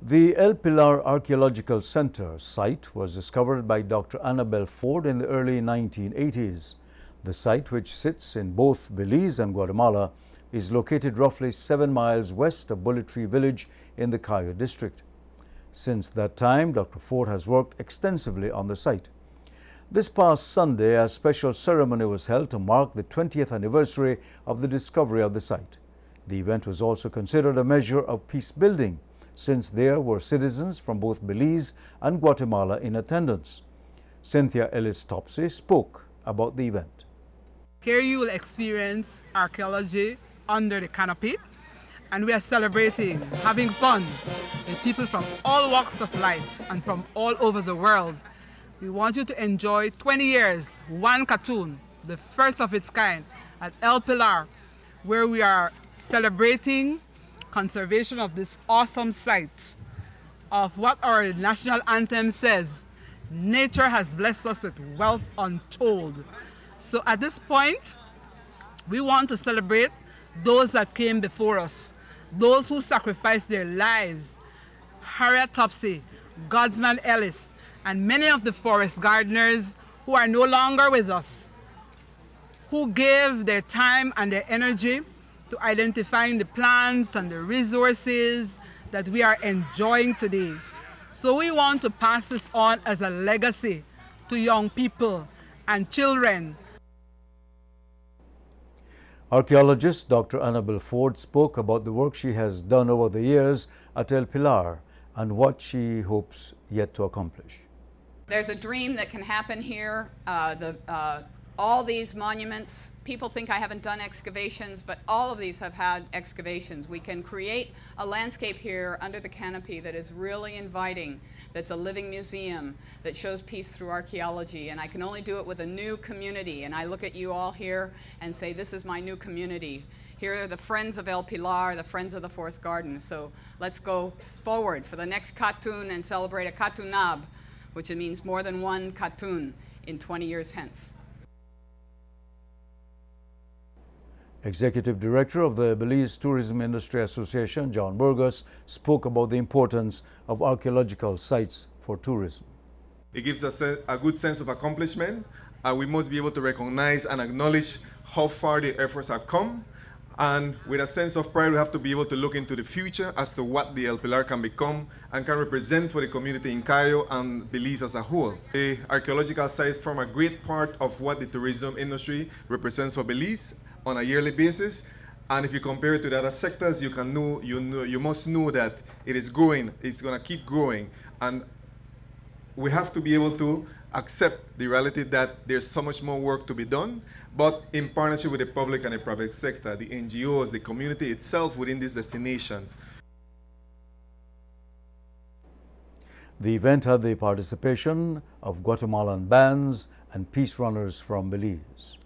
The El Pilar Archaeological Center site was discovered by Dr. Annabel Ford in the early 1980s. The site, which sits in both Belize and Guatemala, is located roughly 7 miles west of Bullet Tree Village in the Cayo district. Since that time, Dr. Ford has worked extensively on the site. This past Sunday, a special ceremony was held to mark the 20th anniversary of the discovery of the site. The event was also considered a measure of peace building, since there were citizens from both Belize and Guatemala in attendance. Cynthia Ellis-Topsy spoke about the event. Here you will experience archaeology under the canopy, and we are celebrating, having fun with people from all walks of life and from all over the world. We want you to enjoy 20 years, one cartoon, the first of its kind at El Pilar, where we are celebrating conservation of this awesome site of what our national anthem says: nature has blessed us with wealth untold. So at this point, we want to celebrate those that came before us, those who sacrificed their lives: Harriet Topsy, Godsman Ellis, and many of the forest gardeners who are no longer with us, who gave their time and their energy to identifying the plants and the resources that we are enjoying today. So we want to pass this on as a legacy to young people and children. Archaeologist Dr. Annabel Ford spoke about the work she has done over the years at El Pilar and what she hopes yet to accomplish. There's a dream that can happen here. All these monuments, people think I haven't done excavations, but all of these have had excavations. We can create a landscape here under the canopy that is really inviting, that's a living museum, that shows peace through archaeology, and I can only do it with a new community. And I look at you all here and say, this is my new community. Here are the friends of El Pilar, the friends of the forest garden. So let's go forward for the next cartoon and celebrate a cartoonab, which means more than one cartoon in 20 years hence. Executive Director of the Belize Tourism Industry Association, John Burgos, spoke about the importance of archaeological sites for tourism. It gives us a good sense of accomplishment. We must be able to recognize and acknowledge how far the efforts have come. And with a sense of pride, we have to be able to look into the future as to what the El Pilar can become and can represent for the community in Cayo and Belize as a whole. The archaeological sites form a great part of what the tourism industry represents for Belize on a yearly basis. And if you compare it to the other sectors, you must know that it is growing, it's going to keep growing. And we have to be able to accept the reality that there's so much more work to be done, but in partnership with the public and the private sector, the NGOs, the community itself within these destinations. The event had the participation of Guatemalan bands and peace runners from Belize.